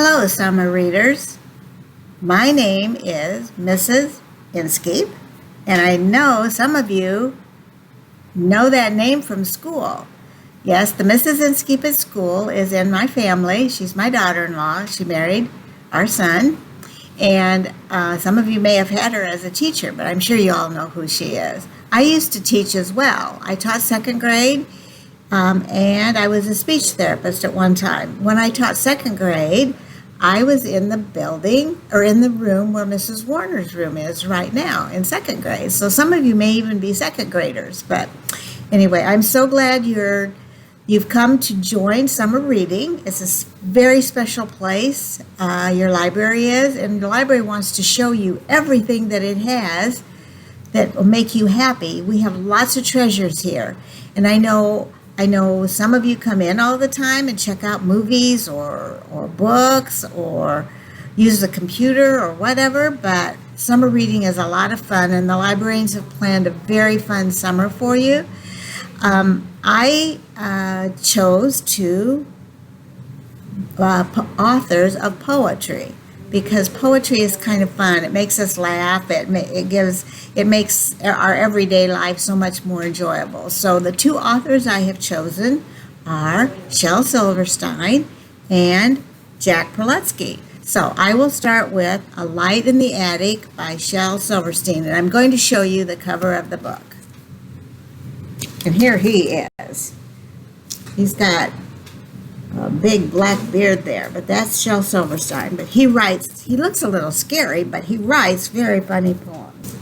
Hello, summer readers. My name is Mrs. Inskeep, and I know some of you know that name from school. Yes, the Mrs. Inskeep at school is in my family. She's my daughter-in-law. She married our son, and some of you may have had her as a teacher, but I'm sure you all know who she is. I used to teach as well. I taught second grade, and I was a speech therapist at one time. When I taught second grade, I was in the building or in the room where Mrs. Warner's room is right now in second grade. So some of you may even be second graders. But anyway, I'm so glad you've come to join summer reading. It's a very special place. Your library is, and the library wants to show you everything that it has that will make you happy. We have lots of treasures here, and I know some of you come in all the time and check out movies or books or use the computer or whatever, but summer reading is a lot of fun, and the librarians have planned a very fun summer for you. I chose two authors of poetry because poetry is kind of fun. It makes us laugh. It makes our everyday life so much more enjoyable. So the two authors I have chosen are Shel Silverstein and Jack Perlutsky. So I will start with A Light in the Attic by Shel Silverstein, and I'm going to show you the cover of the book. And here he is. He's got a big black beard there, but that's Shel Silverstein. But he looks a little scary, but he writes very funny poems.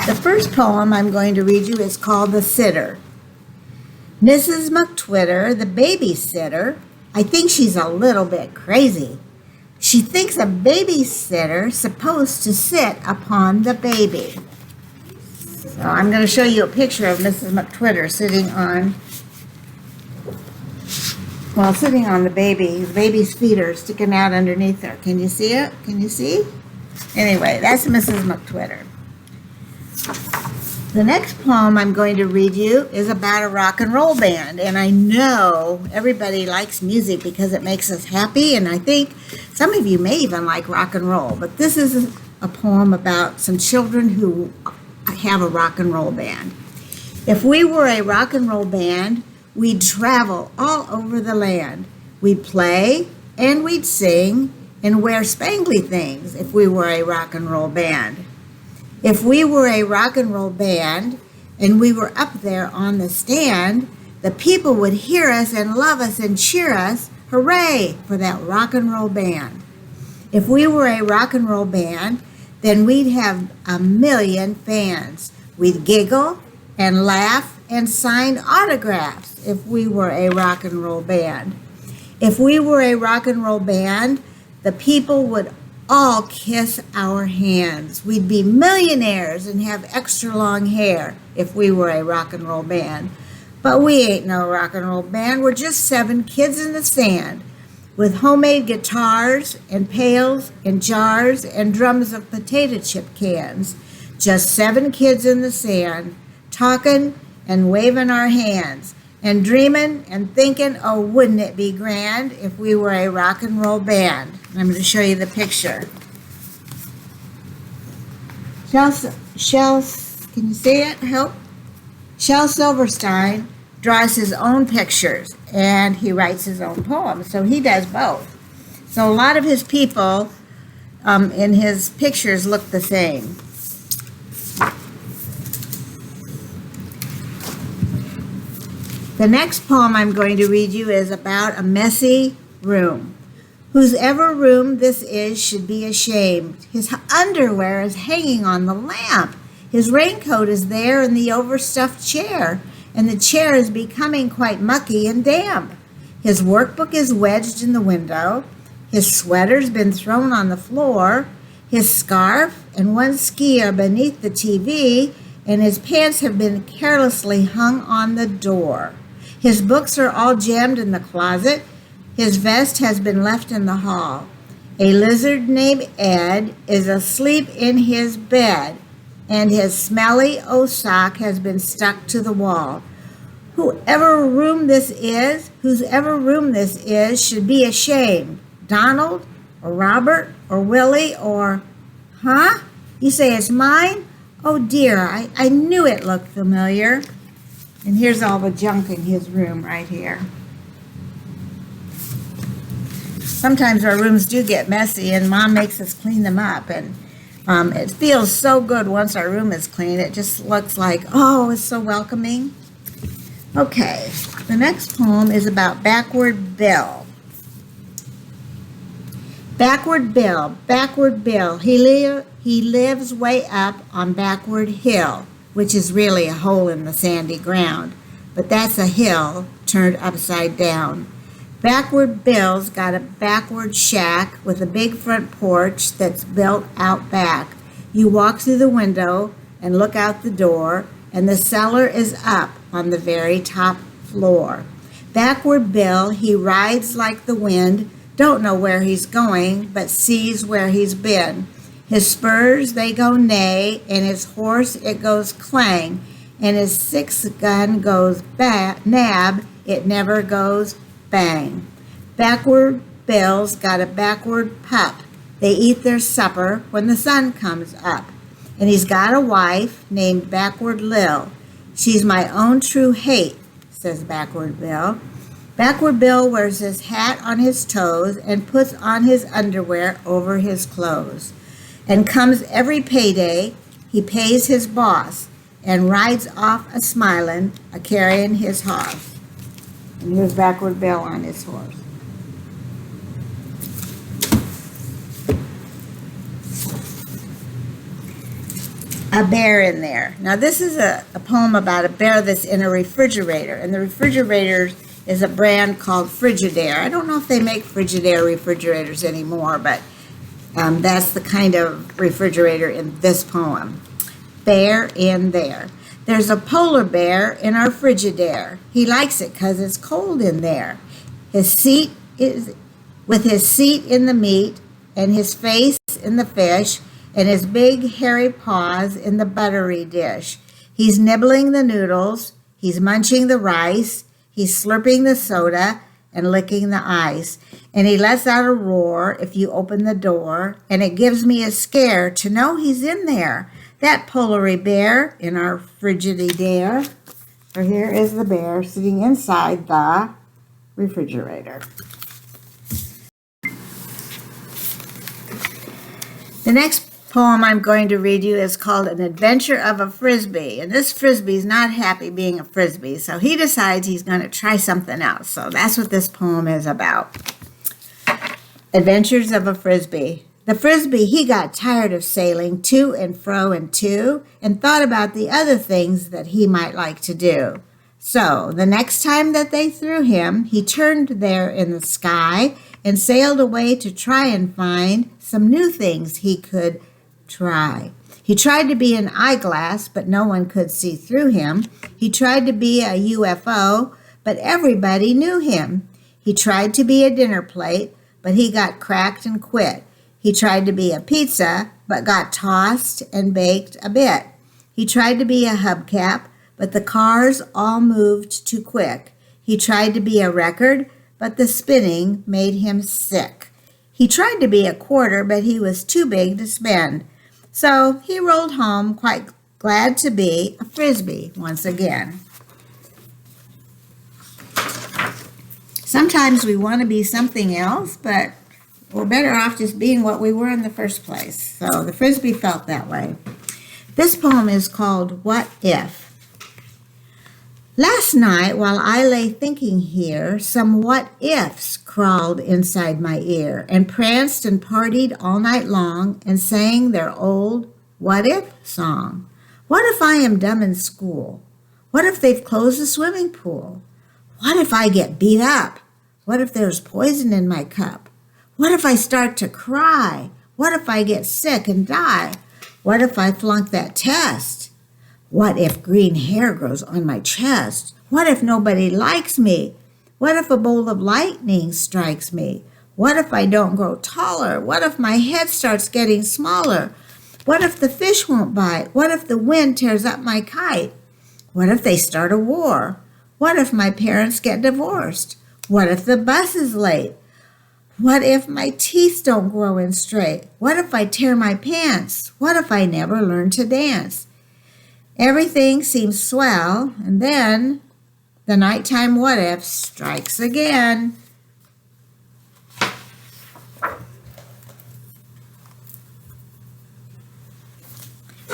The first poem I'm going to read you is called The Sitter. Mrs. McTwitter, the babysitter, I think she's a little bit crazy. She thinks a babysitter's supposed to sit upon the baby. So I'm going to show you a picture of Mrs. McTwitter sitting on the baby. The baby's feet are sticking out underneath her. Can you see it? Can you see? Anyway, that's Mrs. McTwitter. The next poem I'm going to read you is about a rock and roll band. And I know everybody likes music because it makes us happy. And I think some of you may even like rock and roll. But this is a poem about some children who have a rock and roll band. If we were a rock and roll band, we'd travel all over the land. We'd play and we'd sing and wear spangly things if we were a rock and roll band. If we were a rock and roll band and we were up there on the stand, the people would hear us and love us and cheer us. Hooray for that rock and roll band. If we were a rock and roll band, then we'd have 1 million fans. We'd giggle and laugh and sign autographs if we were a rock and roll band. If we were a rock and roll band, the people would all kiss our hands. We'd be millionaires and have extra long hair if we were a rock and roll band. But we ain't no rock and roll band. We're just 7 kids in the sand with homemade guitars and pails and jars and drums of potato chip cans. Just 7 kids in the sand, talking and waving our hands and dreaming and thinking, oh, wouldn't it be grand if we were a rock and roll band? I'm going to show you the picture. Shel, can you see it? Help. Shel Silverstein draws his own pictures and he writes his own poems, so he does both. So a lot of his people in his pictures look the same. The next poem I'm going to read you is about a messy room. Whosever room this is should be ashamed. His underwear is hanging on the lamp. His raincoat is there in the overstuffed chair, and the chair is becoming quite mucky and damp. His workbook is wedged in the window. His sweater's been thrown on the floor. His scarf and one ski are beneath the TV, and his pants have been carelessly hung on the door. His books are all jammed in the closet. His vest has been left in the hall. A lizard named Ed is asleep in his bed, and his smelly old sock has been stuck to the wall. Whoever room this is should be ashamed. Donald or Robert or Willie or, huh? You say it's mine? Oh dear, I knew it looked familiar. And here's all the junk in his room right here. Sometimes our rooms do get messy and Mom makes us clean them up. And it feels so good once our room is clean. It just looks like, oh, it's so welcoming. Okay, the next poem is about Backward Bill. Backward Bill, he lives way up on Backward Hill, which is really a hole in the sandy ground, but that's a hill turned upside down. Backward Bill's got a backward shack with a big front porch that's built out back. You walk through the window and look out the door, and the cellar is up on the very top floor. Backward Bill, he rides like the wind, don't know where he's going, but sees where he's been. His spurs, they go neigh, and his horse, it goes clang, and his 6-gun goes nab, it never goes bang. Backward Bill's got a backward pup. They eat their supper when the sun comes up. And he's got a wife named Backward Lil. She's my own true hate, says Backward Bill. Backward Bill wears his hat on his toes and puts on his underwear over his clothes. And comes every payday, he pays his boss and rides off a-smilin', a-carryin' his hoss. And here's Backward Bill on his horse. A bear in there. Now this is a poem about a bear that's in a refrigerator, and the refrigerator is a brand called Frigidaire. I don't know if they make Frigidaire refrigerators anymore, but that's the kind of refrigerator in this poem. Bear in there. There's a polar bear in our Frigidaire. He likes it 'cause it's cold in there. His seat is with his seat in the meat and his face in the fish and his big hairy paws in the buttery dish. He's nibbling the noodles, he's munching the rice, he's slurping the soda and licking the ice. And he lets out a roar if you open the door, and it gives me a scare to know he's in there. That polar bear in our Frigidaire. So here is the bear sitting inside the refrigerator. The next poem I'm going to read you is called An Adventure of a Frisbee. And this Frisbee is not happy being a Frisbee, so he decides he's going to try something else. So that's what this poem is about. Adventures of a Frisbee. The Frisbee, he got tired of sailing to and fro and to, and thought about the other things that he might like to do. So the next time that they threw him, he turned there in the sky and sailed away to try and find some new things he could try. He tried to be an eyeglass, but no one could see through him. He tried to be a UFO, but everybody knew him. He tried to be a dinner plate, but he got cracked and quit. He tried to be a pizza, but got tossed and baked a bit. He tried to be a hubcap, but the cars all moved too quick. He tried to be a record, but the spinning made him sick. He tried to be a quarter, but he was too big to spend. So he rolled home quite glad to be a Frisbee once again. Sometimes we want to be something else, but we're better off just being what we were in the first place. So the Frisbee felt that way. This poem is called What If? Last night, while I lay thinking here, some what ifs crawled inside my ear and pranced and partied all night long and sang their old what if song. What if I am dumb in school? What if they've closed the swimming pool? What if I get beat up? What if there's poison in my cup? What if I start to cry? What if I get sick and die? What if I flunk that test? What if green hair grows on my chest? What if nobody likes me? What if a bolt of lightning strikes me? What if I don't grow taller? What if my head starts getting smaller? What if the fish won't bite? What if the wind tears up my kite? What if they start a war? What if my parents get divorced? What if the bus is late? What if my teeth don't grow in straight? What if I tear my pants? What if I never learn to dance? Everything seems swell, and then the nighttime what if strikes again.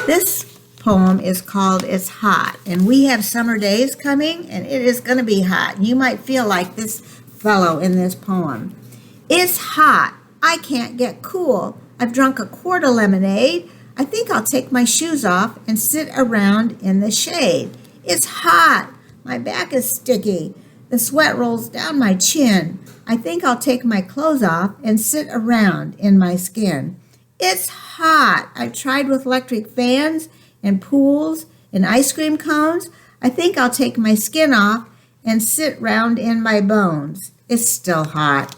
This poem is called It's Hot, and we have summer days coming, and it is going to be hot. You might feel like this fellow in this poem. It's hot. I can't get cool. I've drunk a quart of lemonade. I think I'll take my shoes off and sit around in the shade. It's hot. My back is sticky. The sweat rolls down my chin. I think I'll take my clothes off and sit around in my skin. It's hot. I've tried with electric fans and pools and ice cream cones. I think I'll take my skin off and sit round in my bones. It's still hot.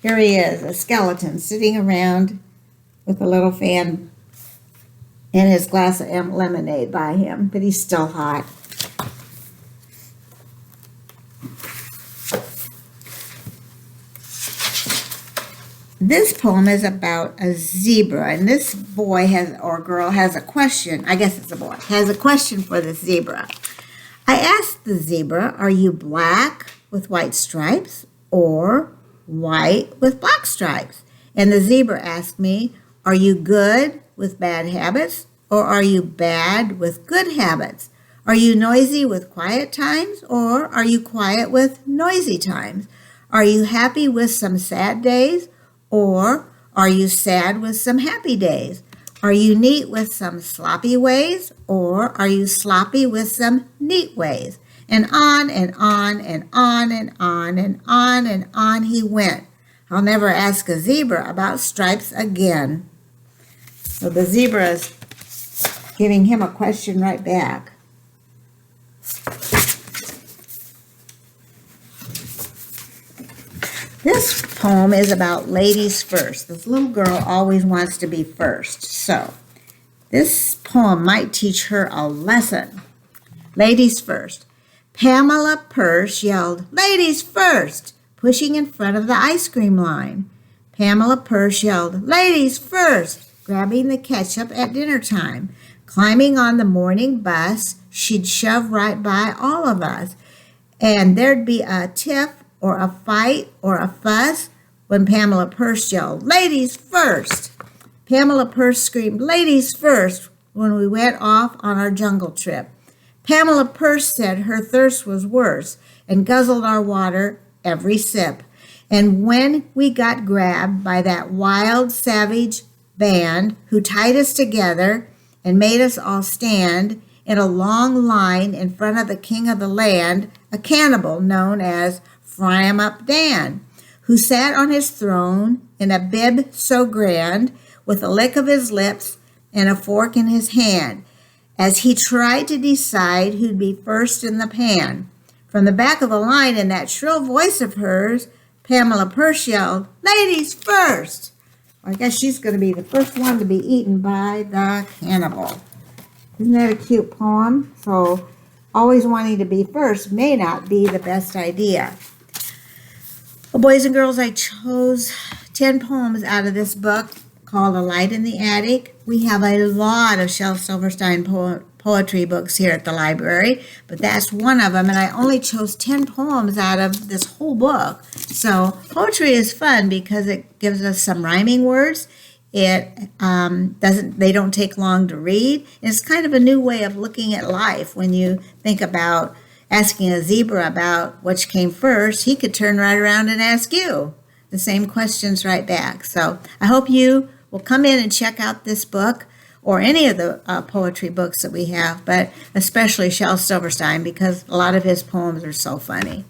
Here he is, a skeleton sitting around with a little fan and his glass of lemonade by him, but he's still hot. This poem is about a zebra, and this boy or girl has a question. I guess it's a boy. Has a question for the zebra. I asked the zebra, are you black with white stripes or white with black stripes? And the zebra asked me, are you good with bad habits or are you bad with good habits? Are you noisy with quiet times or are you quiet with noisy times? Are you happy with some sad days? Or are you sad with some happy days? Are you neat with some sloppy ways? Or are you sloppy with some neat ways? And on and on and on and on and on and on he went. I'll never ask a zebra about stripes again. So the zebra is giving him a question right back. This poem is about ladies first. This little girl always wants to be first. So this poem might teach her a lesson. Ladies first. Pamela Purse yelled, ladies first, pushing in front of the ice cream line. Pamela Purse yelled, ladies first, grabbing the ketchup at dinner time. Climbing on the morning bus, she'd shove right by all of us. And there'd be a tiff or a fight or a fuss when Pamela Purse yelled, ladies first. Pamela Purse screamed, ladies first, when we went off on our jungle trip. Pamela Purse said her thirst was worse and guzzled our water every sip. And when we got grabbed by that wild, savage band who tied us together and made us all stand in a long line in front of the king of the land, a cannibal known as Fry-em-up Dan, who sat on his throne in a bib so grand, with a lick of his lips and a fork in his hand, as he tried to decide who'd be first in the pan. From the back of the line, in that shrill voice of hers, Pamela Purse yelled, ladies first. I guess she's going to be the first one to be eaten by the cannibal. Isn't that a cute poem? So always wanting to be first may not be the best idea. Well, boys and girls, I chose 10 poems out of this book called A Light in the Attic. We have a lot of Shel Silverstein poetry books here at the library, but that's one of them, and I only chose 10 poems out of this whole book. So poetry is fun because it gives us some rhyming words. They don't take long to read. And it's kind of a new way of looking at life. When you think about asking a zebra about which came first, he could turn right around and ask you the same questions right back. So I hope you will come in and check out this book or any of the poetry books that we have, but especially Shel Silverstein, because a lot of his poems are so funny.